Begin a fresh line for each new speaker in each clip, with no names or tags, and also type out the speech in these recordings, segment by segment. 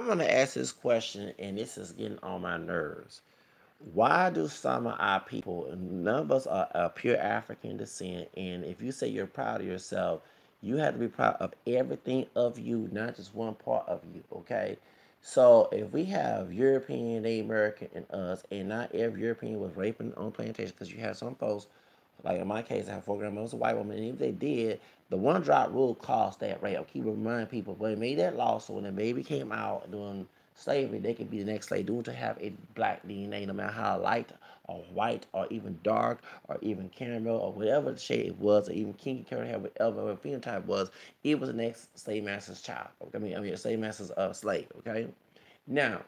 I'm gonna ask this question, and this is getting on my nerves. Why do some of our people, and none of us are pure African descent, and if you say you're proud of yourself, you have to be proud of everything of you, not just one part of you, okay? So if we have European, Native American, and us, and not every European was raping on plantation, because you have some folks, like in my case, I have four grandmothers, a white woman, and if they did, the one drop rule caused that rape. I keep reminding people, but it made that law so when the baby came out during slavery, they could be the next slave due to have a black DNA, no matter how light or white or even dark or even caramel or whatever the shade it was, or even kinky curly hair, whatever phenotype was, it was the next slave master's child. I mean, slave master's slave. Okay. Now,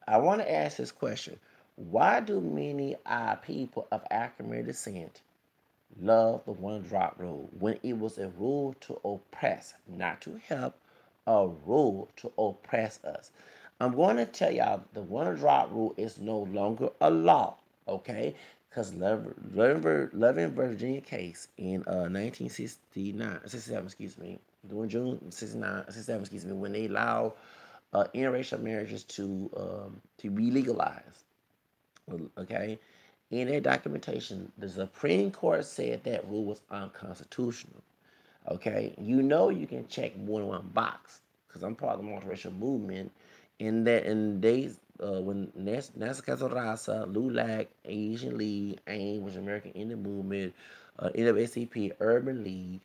I want to ask this question: why do many people of African American descent love the one drop rule when it was a rule to oppress, not to help, a rule to oppress us? I'm going to tell y'all the one drop rule is no longer a law, okay? Because Loving Virginia case in 1969, 67, excuse me, during June 69, 67, excuse me, when they allowed interracial marriages to be legalized, okay? In their documentation, the Supreme Court said that rule was unconstitutional. Okay, you know you can check more than one box because I'm part of the multiracial movement. In that, in days when NASA Casaraza, LULAC, Asian League, AIM, which is American Indian Movement, NAACP, Urban League,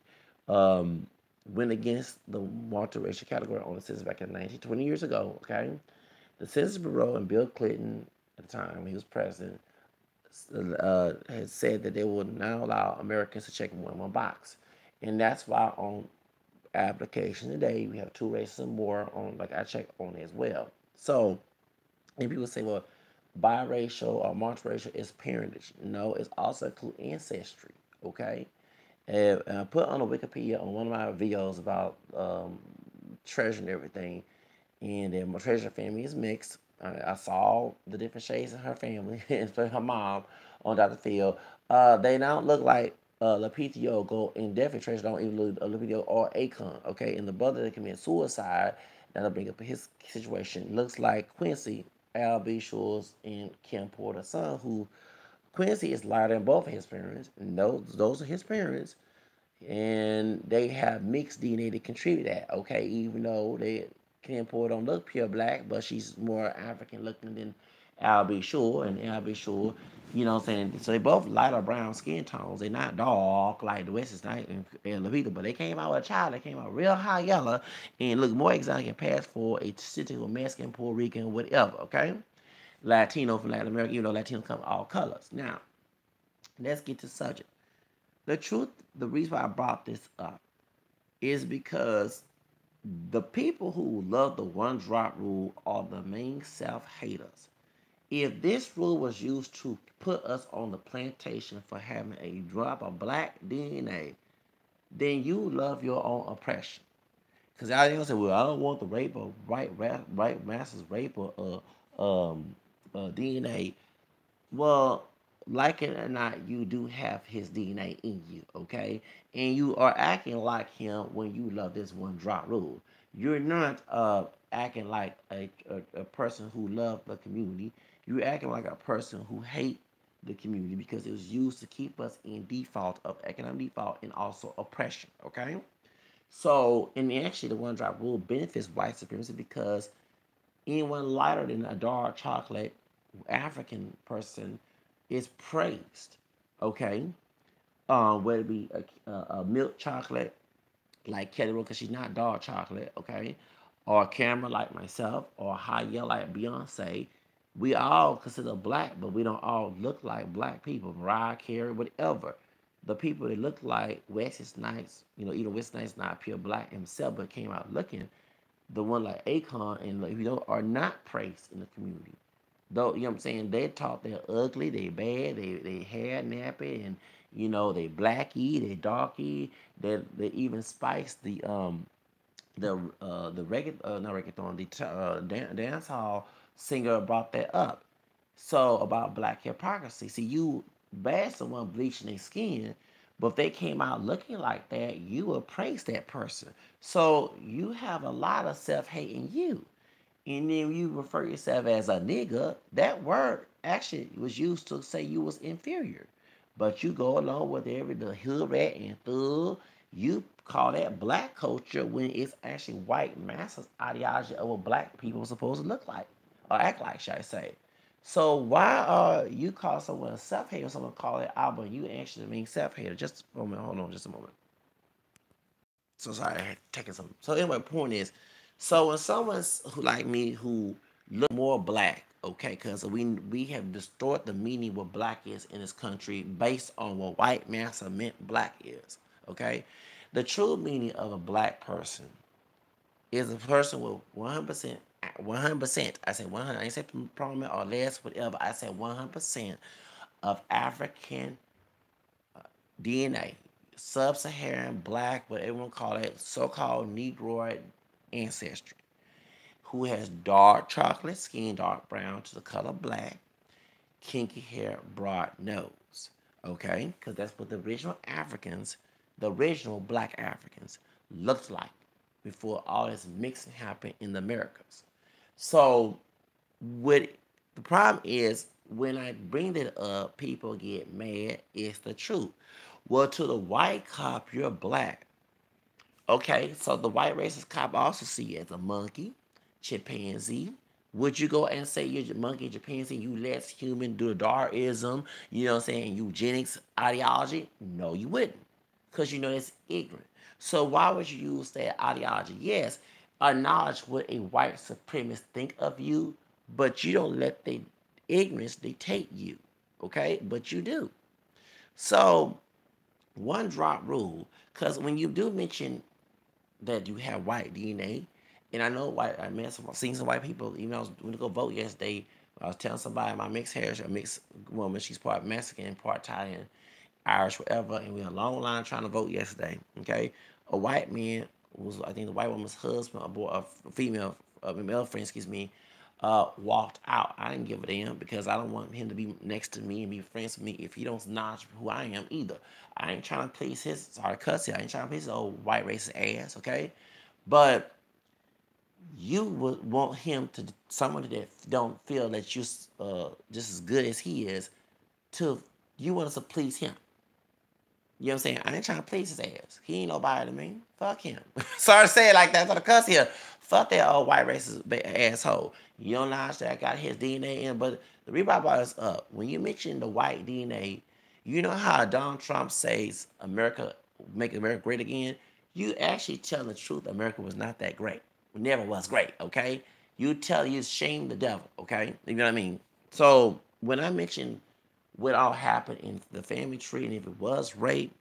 um, went against the multiracial category on the census back in 20 years ago. Okay, the Census Bureau and Bill Clinton at the time when he was president had said that they will now allow Americans to check one box, and that's why on application today we have two races and more on, like I check on as well. So, and people say, well, biracial or multiracial is parentage. No, it's also include ancestry. Okay, and I put on the Wikipedia on one of my videos about treasure and everything, and then my treasure family is mixed. I saw the different shades in her family, and for her mom on Dr. Phil. They don't look like LaPTO go and definitely treasure don't even look LaPTO or Akon. Okay, and the brother that committed suicide, that'll bring up his situation. Looks like Quincy, Al B. Shores, and Kim Porter's son, who Quincy is lighter than both of his parents, and those are his parents, and they have mixed DNA to contribute that. Okay, even though they Kim Porter don't look pure black, but she's more African looking than Al B. Shore, and Al B. Shore, you know what I'm saying? So they both lighter brown skin tones. They're not dark like the West Side and Levita, but they came out with a child that came out real high yellow and looked more exotic and passed for a typical Mexican, Puerto Rican, whatever. Okay, Latino from Latin America, even though Latinos come all colors. Now, let's get to the subject. The truth, the reason why I brought this up is because the people who love the one drop rule are the main self haters. If this rule was used to put us on the plantation for having a drop of black DNA, then you love your own oppression. Because I ain't gonna say, well, I don't want the rape of right masses rape of DNA. Well, like it or not, you do have his DNA in you, okay? And you are acting like him when you love this one drop rule. You're not acting like a person who loves the community. You're acting like a person who hate the community because it was used to keep us in default of economic default and also oppression, okay? So, and actually, the one drop rule benefits white supremacy because anyone lighter than a dark chocolate African person is praised. Okay, whether it be a milk chocolate like Kelly Rowland, because she's not dark chocolate. Okay, or a camera like myself, or high yellow like Beyonce. We all consider black, but we don't all look like black people. Mariah Carey, whatever. The people that look like Wesley Snipes, even Wesley Snipes not pure black himself, but came out looking the one like Akon and like, are not praised in the community. Though, you know what I'm saying, they taught they're ugly, they bad, they hair nappy, and they blacky, they darky, they even spice the reggae not reggaeton, the dance hall singer brought that up. So about black hypocrisy. See, you bash someone bleaching their skin, but if they came out looking like that, you will praise that person. So you have a lot of self hate in you. And then you refer yourself as a nigga, that word actually was used to say you was inferior. But you go along with every the hood rat and thug, you call that black culture when it's actually white masses ideology of what black people are supposed to look like or act like, should I say. So why are you call someone a self-hater, someone call it album, you actually mean self-hater? Just a moment, hold on just a moment. So sorry, I had taken some. So anyway, point is, so when someone's who like me who look more black, okay, because we have distorted the meaning what black is in this country based on what white massa meant black is, okay. The true meaning of a black person is a person with 100%, 100%. I say 100. I ain't say prominent or less, whatever. I said 100% of African DNA, sub-Saharan, black, whatever you want to call it, so-called Negroid ancestry, who has dark chocolate skin, dark brown to the color black, kinky hair, broad nose. Okay? Because that's what the original Africans, the original black Africans, looked like before all this mixing happened in the Americas. So, what the problem is when I bring that up, people get mad. It's the truth. Well, to the white cop, you're black. Okay, so the white racist cop also see you as a monkey, chimpanzee. Would you go and say you're a monkey, chimpanzee, you less human, do Darwinism, you know what I'm saying, eugenics ideology? No, you wouldn't, because you know that's ignorant. So why would you use that ideology? Yes, acknowledge what a white supremacist think of you, but you don't let the ignorance dictate you, okay? But you do. So one drop rule, because when you do mention that you have white DNA. And I know white. I met some, seen some white people. Even I was going to go vote yesterday. I was telling somebody my mixed heritage, a mixed woman. She's part Mexican, part Italian, Irish, whatever. And we had a long line trying to vote yesterday. Okay, a white man was, I think the white woman's husband, a boy, a female, a male friend, excuse me, walked out. I didn't give a damn because I don't want him to be next to me and be friends with me if he don't acknowledge who I am either. I ain't trying to please his, sorry, cuss it. I ain't trying to please his old white racist ass, okay? But you would want him to, someone that don't feel that you just as good as he is, to, you want us to please him. You know what I'm saying? I ain't trying to please his ass. He ain't nobody to me. Fuck him. Sorry to say it like that for the cuss here. Fuck that old white racist asshole. You don't know that I got his DNA in, but the reason brought us up, when you mention the white DNA, you know how Donald Trump says America, make America great again? You actually telling the truth, America was not that great. It never was great, okay? You shame the devil, okay? You know what I mean? So when I mention what all happened in the family tree, and if it was rape,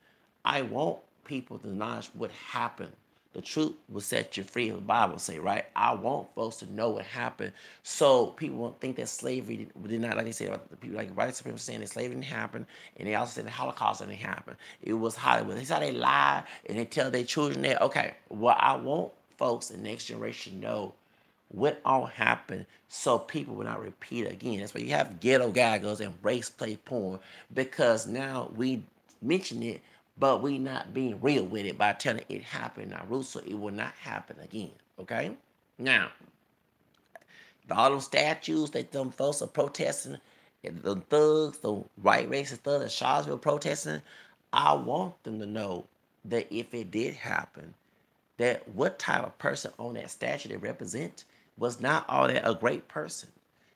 I want people to acknowledge what happened. The truth will set you free, as the Bible say, right? I want folks to know what happened, so people won't think that slavery did not, like they said, about the people like white supremacists saying that slavery didn't happen, and they also said the Holocaust didn't happen. It was Hollywood. That's how they lie and they tell their children that. Okay, well, I want folks in the next generation know what all happened so people will not repeat it again. That's why you have ghetto gaggers and race play porn, because now we mention it, but we not being real with it by telling it happened in our roots, so it will not happen again. Okay? Now, all those statues that them folks are protesting, the thugs, the white racist thugs that Charlottesville protesting, I want them to know that if it did happen, that what type of person on that statue they represent was not all that a great person.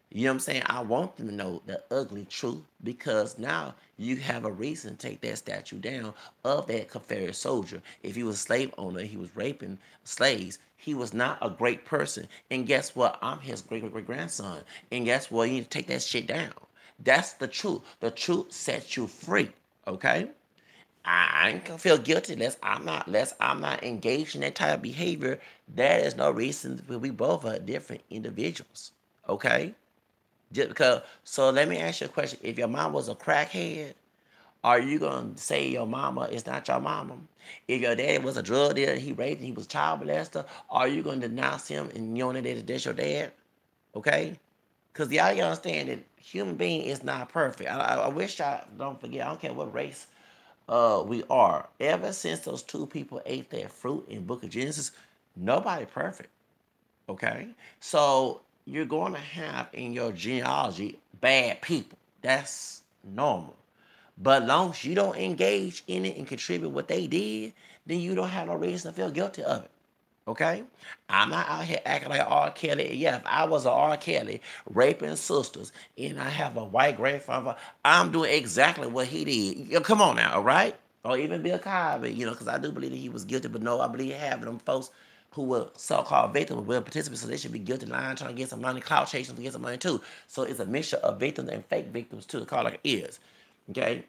You know what I'm saying? I want them to know the ugly truth, because now you have a reason to take that statue down of that Confederate soldier. If he was a slave owner, he was raping slaves, he was not a great person. And guess what? I'm his great great great grandson. And guess what? You need to take that shit down. That's the truth. The truth sets you free. Okay? I ain't gonna feel guilty unless I'm not engaged in that type of behavior. There is no reason we both are different individuals. Okay? Just because, so let me ask you a question. If your mom was a crackhead, are you gonna say your mama is not your mama? If your daddy was a drug dealer, he raped and he was a child molester, are you gonna denounce him and you know that that's your dad? Okay? Because y'all understand that human being is not perfect. I wish y'all don't forget, I don't care what race we are. Ever since those two people ate that fruit in Book of Genesis, nobody perfect. Okay, so you're going to have in your genealogy bad people. That's normal. But long as you don't engage in it and contribute what they did, then you don't have no reason to feel guilty of it. Okay? I'm not out here acting like R. Kelly. Yeah, if I was a R. Kelly raping sisters and I have a white grandfather, I'm doing exactly what he did. Come on now, all right? Or even Bill Cosby, because I do believe that he was guilty, but no, I believe having them folks who were so-called victims were participants, so they should be guilty, lying, trying to get some money, clout chasing to get some money too. So it's a mixture of victims and fake victims too. It's called like it is. Okay?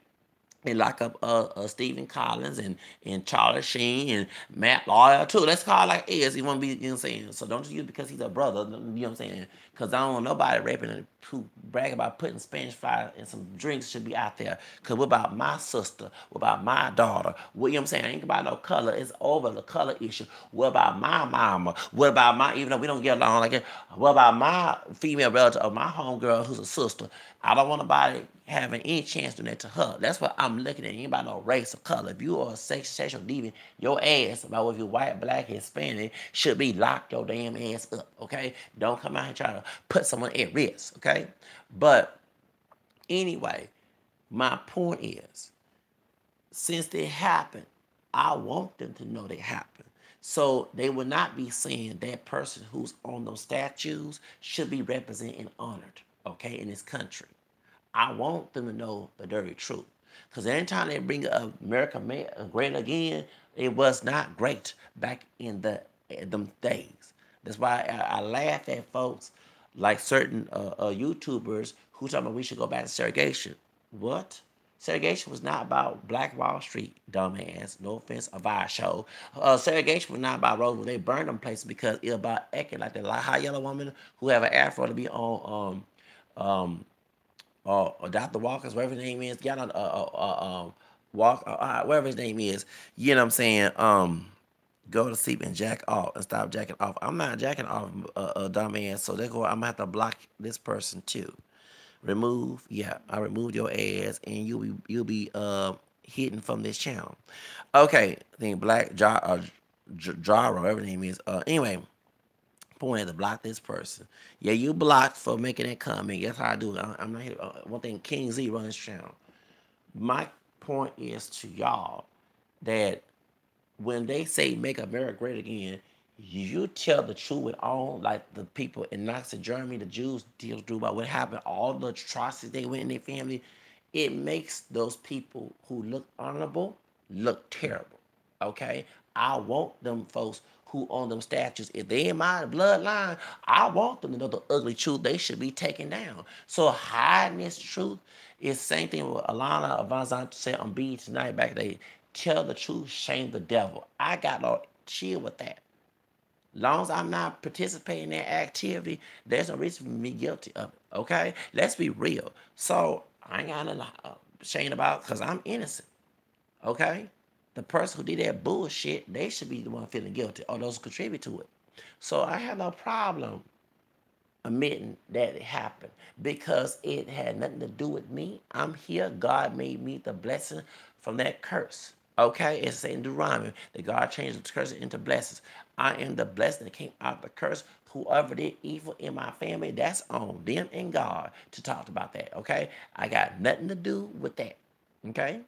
They lock up Stephen Collins and Charlie Sheen and Matt Lawyer too. Let's call it like it is. He want to be, what I'm saying? So don't use because he's a brother, you know what I'm saying? Because I don't want nobody rapping and who brag about putting Spanish fry and some drinks should be out there. Because what about my sister? What about my daughter? What, you know what I'm saying? I ain't about no color. It's over the color issue. What about my mama? What about my, even though we don't get along like that, what about my female relative or my homegirl who's a sister? I don't want nobody having any chance doing that to her. That's what I'm looking at. Anybody no race or color. If you are a sexual deviant, your ass, about whether you're white, black, Hispanic, should be locked your damn ass up, okay? Don't come out here trying to put someone at risk, okay? But anyway, my point is, since they happen, I want them to know they happen. So they will not be saying that person who's on those statues should be represented and honored, okay, in this country. I want them to know the dirty truth. Because anytime they bring up America great again, it was not great back in them days. That's why I laugh at folks like certain YouTubers who talk about we should go back to segregation. What? Segregation was not about Black Wall Street, dumbass. No offense, a vice show. Segregation was not about roads. They burned them places because it was about acting like the high yellow woman who have an afro to be on or Dr. Walker's, whatever his name is. Y'all know, Walk, whatever his name is. You know what I'm saying? Go to sleep and jack off and stop jacking off. I'm not jacking off, dumbass. So therefore, I'm gonna have to block this person too. Remove, yeah, I removed your ass, and you'll be hidden from this channel. Okay, I think Black Jaro, whatever his name is. Anyway, point to block this person. Yeah, you blocked for making that comment. That's how I do it. I'm not here. One thing, King Z runs channel. My point is to y'all that when they say make America great again, you tell the truth with all, like the people in Nazi Germany, the Jews deal through about what happened, all the atrocities they went in their family. It makes those people who look honorable look terrible. Okay? I want them folks who own them statues. If they in my bloodline, I want them to know the ugly truth. They should be taken down. So hiding this truth is the same thing with Alana Avanzant said on B tonight back then. Tell the truth, shame the devil. I got no chill with that. Long as I'm not participating in that activity, there's no reason for me guilty of it. Okay? Let's be real. So I ain't got nothing shame about because I'm innocent. Okay? The person who did that bullshit, they should be the one feeling guilty or those who contribute to it. So I have no problem admitting that it happened because it had nothing to do with me. I'm here. God made me the blessing from that curse. Okay, it's saying Deuteronomy that God changed the curse into blessings. I am the blessing that came out of the curse. Whoever did evil in my family, that's on them and God to talk about that. Okay, I got nothing to do with that. Okay,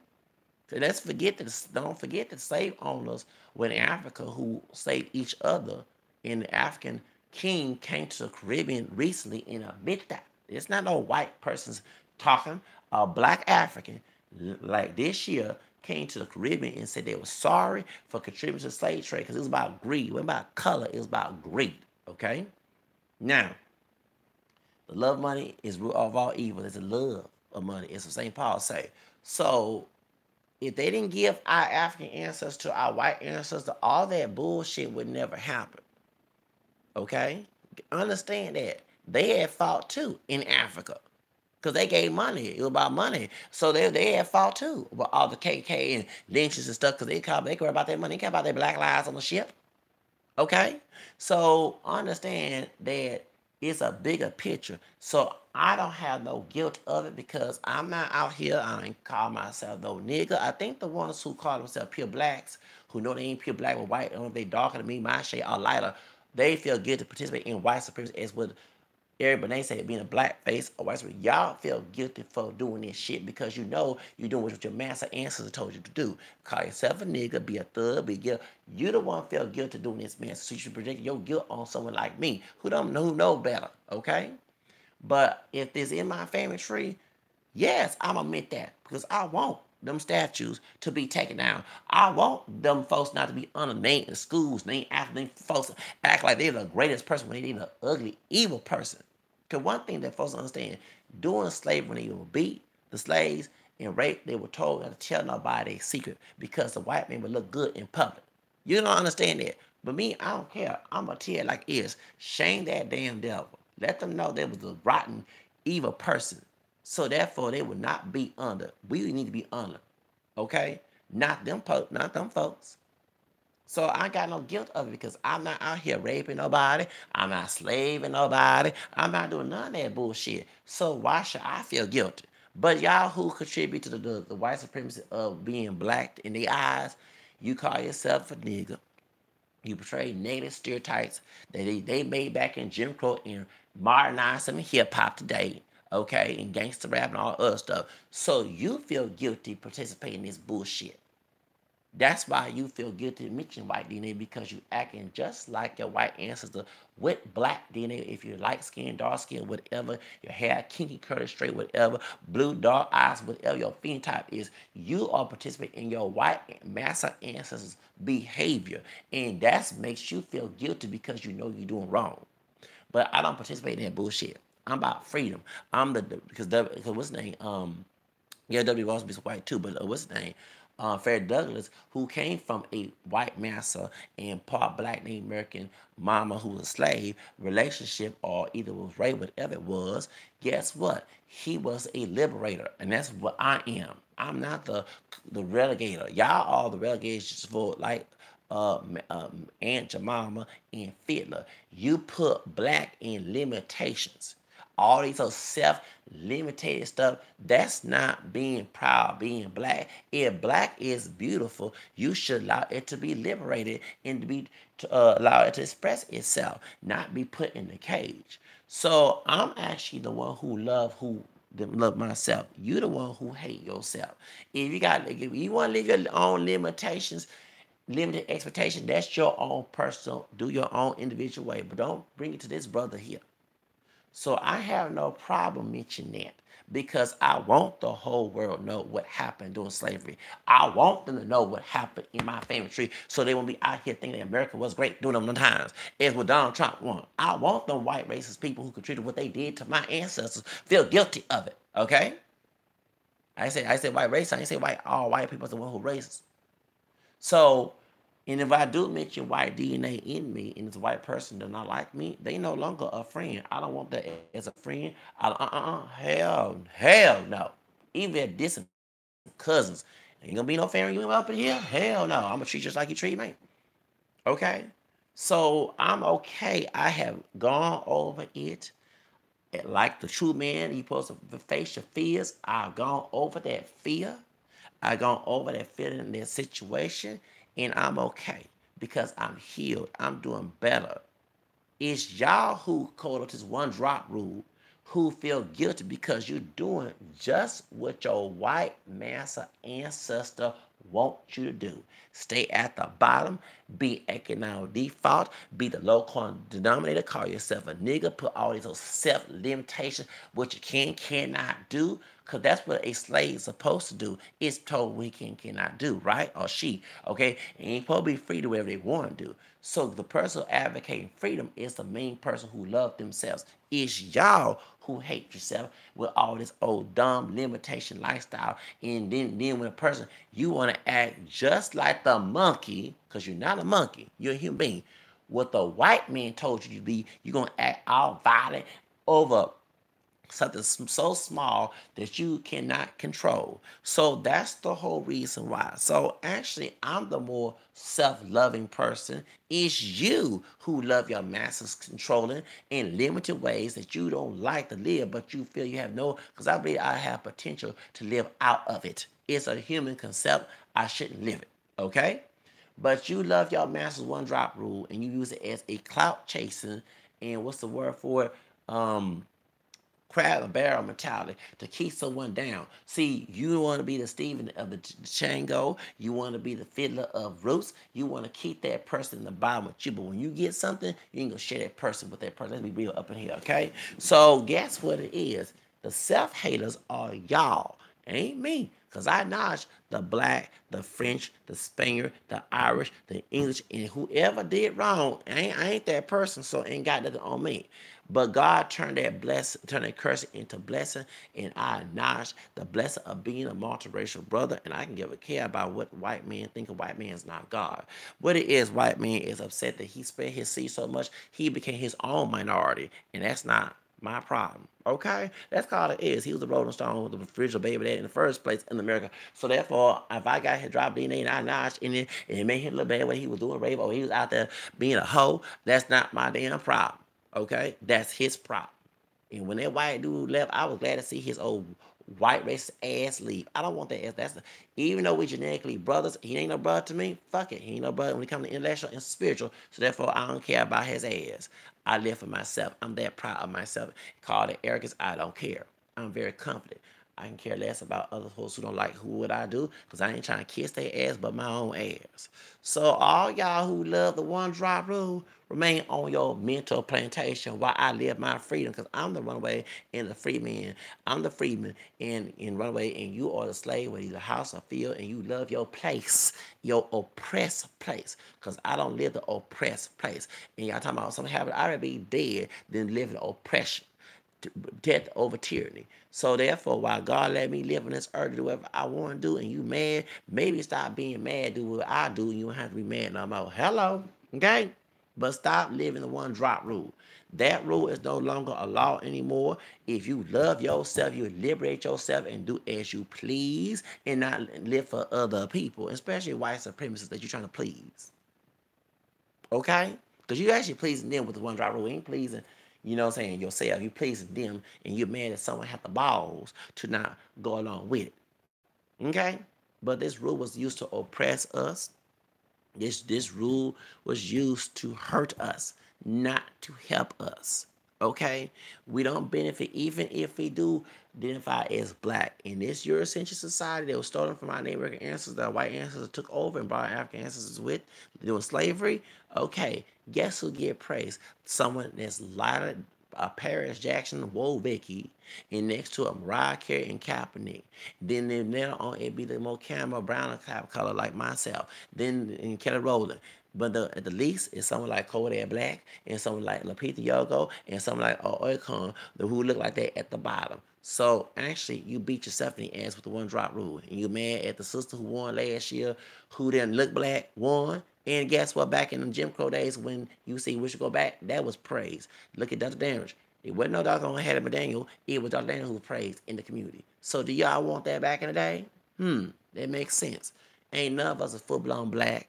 so don't forget the slave owners were in Africa who saved each other, and the African king came to the Caribbean recently and admitted that. It's not no white person's talking. A black African, like this year, came to the Caribbean and said they were sorry for contributing to the slave trade because it was about greed. It wasn't about color, it was about greed. Okay? Now, the love of money is root of all evil. It's the love of money. It's what St. Paul say. So if they didn't give our African ancestors to our white ancestors, all that bullshit would never happen. Okay? Understand that. They had fought too in Africa. Because they gave money. It was about money. So they had fought too. With all the KK and lynches and stuff. Because they care about their money. They care about their black lives on the ship. Okay? So understand that it's a bigger picture. So I don't have no guilt of it because I'm not out here. I ain't call myself no nigga. I think the ones who call themselves pure blacks, who know they ain't pure black or white, or if they darker than me, my shade or lighter, they feel good to participate in white supremacy as well. Everybody they say being a black face or white supremacy, y'all feel guilty for doing this shit because you know you're doing what your master ancestors told you to do. Call yourself a nigga, be a thug, be guilt. You the one feel guilty doing this, man. So you should project your guilt on someone like me who don't know who know better. Okay? But if this in my family tree, yes, I'm gonna admit that because I want them statues to be taken down. I want them folks not to be undernamed in schools, named after them folks act like they're the greatest person when they need an ugly, evil person. Because one thing that folks understand, during slavery when they were beat the slaves and raped, they were told not to tell nobody their secret because the white man would look good in public. You don't understand that. But me, I don't care. I'm gonna tell it like it is. Shame that damn devil. Let them know they was a rotten, evil person. So therefore, they would not be under. We need to be under, okay? Not them folks. So I got no guilt of it because I'm not out here raping nobody. I'm not slaving nobody. I'm not doing none of that bullshit. So why should I feel guilty? But y'all who contribute to the white supremacy of being black in their eyes, you call yourself a nigga. You portray negative stereotypes that they made back in Jim Crow and modernized them in hip hop today, okay, and gangster rap and all other stuff. So you feel guilty participating in this bullshit. That's why you feel guilty mentioning white DNA because you acting just like your white ancestor with black DNA. If you're light skin, dark skin, whatever, your hair kinky, curly, straight, whatever, blue, dark eyes, whatever your phenotype is, you are participating in your white Massa ancestors' behavior, and that makes you feel guilty because you know you're doing wrong. But I don't participate in that bullshit. I'm about freedom. I'm because what's his name? Yeah, W. Ross be white too, but what's his name? Fred Douglass, who came from a white massa and part black Native American mama who was a slave relationship, or either was rape, whatever it was. Guess what? He was a liberator, and that's what I am. I'm not the relegator. Y'all are the relegators for like Aunt Jemima and Fiddler. You put black in limitations. All these other self-limited stuff, that's not being proud, being black. If black is beautiful, you should allow it to be liberated and to allow it to express itself, not be put in the cage. So I'm actually the one who love myself. You the one who hate yourself. If you want to live your own limitations, limited expectation, that's your own personal, do your own individual way. But don't bring it to this brother here. So I have no problem mentioning that because I want the whole world to know what happened during slavery. I want them to know what happened in my family tree so they won't be out here thinking that America was great during them times. It's what Donald Trump won. I want them white racist people who contributed what they did to my ancestors feel guilty of it. Okay? I said white race. I didn't say white all white people are the one who racist. So, and if I do mention white DNA in me and it's a white person does not like me, they no longer a friend. I don't want that as a friend. Hell no. Even if distant cousins, ain't gonna be no family you up in here. Hell no. I'm gonna treat you just like you treat me. Okay? So I'm okay. I have gone over it. Like the true man, you supposed to face your fears. I've gone over that fear. I've gone over that feeling in that situation, and I'm okay because I'm healed. I'm doing better. It's y'all who called up this one drop rule who feel guilty because you're doing just what your white massa ancestor want you to do. Stay at the bottom, be economic default, be the low common denominator, call yourself a nigga, put all these self limitations, what you cannot do, because that's what a slave is supposed to do. It's told what he cannot do, right? Or she, okay? And ain't supposed to be free to do whatever they want to do. So the person advocating freedom is the main person who love themselves. It's y'all who hate yourself with all this old dumb limitation lifestyle. And then when a person, you want to act just like the monkey, because you're not a monkey, you're a human being. What the white man told you to be, you're going to act all violent over something so small that you cannot control. So that's the whole reason why. So actually, I'm the more self-loving person. It's you who love your masters controlling in limited ways that you don't like to live, but you feel you have no, because I believe I have potential to live out of it. It's a human concept. I shouldn't live it. Okay? But you love your master's one drop rule and you use it as a clout chasing and what's the word for it? um crab and barrel mentality to keep someone down. See, you want to be the Stephen of the Django. You want to be the fiddler of Roots. You want to keep that person in the bottom with you. But when you get something, you ain't gonna share that person with that person. Let's be real up in here, okay? So guess what it is? The self haters are y'all, ain't me. Cause I acknowledge the black, the French, the Spaniard, the Irish, the English, and whoever did wrong, I ain't that person, so ain't got nothing on me. But God turned that curse into blessing, and I acknowledge the blessing of being a multiracial brother, and I can give a care about what white men think of white man is not God. What it is, white man is upset that he spread his seed so much, he became his own minority, and that's not my problem. Okay? That's all it is. He was a Rolling Stone with the original baby dad in the first place in America. So therefore, if I got his drop DNA and I notched in it and it made him look bad when he was doing rape or he was out there being a hoe, that's not my damn problem. Okay? That's his problem. And when that white dude left, I was glad to see his old white racist ass leave. I don't want that ass. Even though we genetically brothers, he ain't no brother to me. Fuck it, he ain't no brother when it comes to intellectual and spiritual. So therefore, I don't care about his ass. I live for myself. I'm that proud of myself. Call it arrogance. I don't care. I'm very confident. I can care less about other folks who don't like who what I do, because I ain't trying to kiss their ass but my own ass. So all y'all who love the one drop rule, remain on your mental plantation while I live my freedom, because I'm the runaway and the free man. I'm the freeman in runaway, and you are the slave with either house or field, and you love your place, your oppressed place, because I don't live the oppressed place. And y'all talking about some habit, I'd rather be dead than live in oppression, death over tyranny. So therefore, while God let me live on this earth to do whatever I want to do, and you mad, maybe stop being mad, do what I do, and you don't have to be mad no more. Hello, okay? But stop living the one drop rule. That rule is no longer a law anymore. If you love yourself, you liberate yourself and do as you please and not live for other people, especially white supremacists that you're trying to please. Okay? Because you actually pleasing them with the one drop rule. You ain't pleasing, you know what I'm saying, yourself. You pleasing them, and you're mad that someone had the balls to not go along with it. Okay? But this rule was used to oppress us. This rule was used to hurt us, not to help us. Okay? We don't benefit even if we do identify as black. In this Eurocentric society that was stolen from our Native American ancestors, that white ancestors took over and brought African ancestors with doing slavery. Okay, guess who get praised? Someone that's lighter, Paris Jackson, Wovicki, and next to a Mariah Carey and Kaepernick. Then later on it be the more camera brown color like myself. Then in Kelly Rowland. But at the least, it's someone like Kodak Black and someone like Lupita Yogo and someone like Oikon who look like that at the bottom. So actually, you beat yourself in the ass with the one drop rule, and you mad at the sister who won last year, who didn't look black, won. And guess what? Back in the Jim Crow days, when you see we should go back, that was praise. Look at Dr. Damage. It wasn't no doggone Hattie McDaniel. It was Dr. Daniel who was praised in the community. So do y'all want that back in the day? That makes sense. Ain't none of us are full blown black.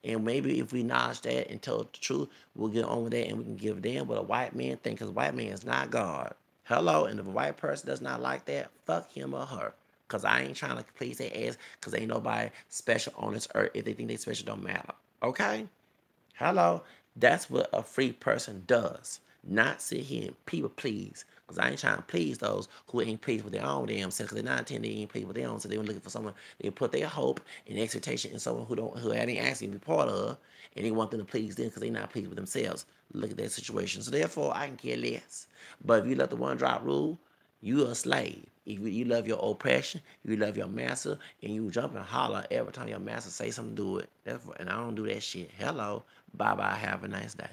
And maybe if we acknowledge that and tell the truth, we'll get on with that and we can give them what a white man thinks, because white man is not God. Hello, and if a white person does not like that, fuck him or her. Because I ain't trying to please their ass, because ain't nobody special on this earth. If they think they special, don't matter. Okay? Hello? That's what a free person does. Not sit here and people please. Because I ain't trying to please those who ain't pleased with their own damn self. Because they're not intending they ain't pleased with their own self. They're looking for someone, they put their hope and expectation in someone who ain't actually be part of, and they want them to please them because they're not pleased with themselves. Look at that situation. So therefore, I can care less. But if you let the one drop rule, you a slave. If you love your oppression, you love your master, and you jump and holler every time your master say something, do it. And I don't do that shit. Hello. Bye-bye. Have a nice day.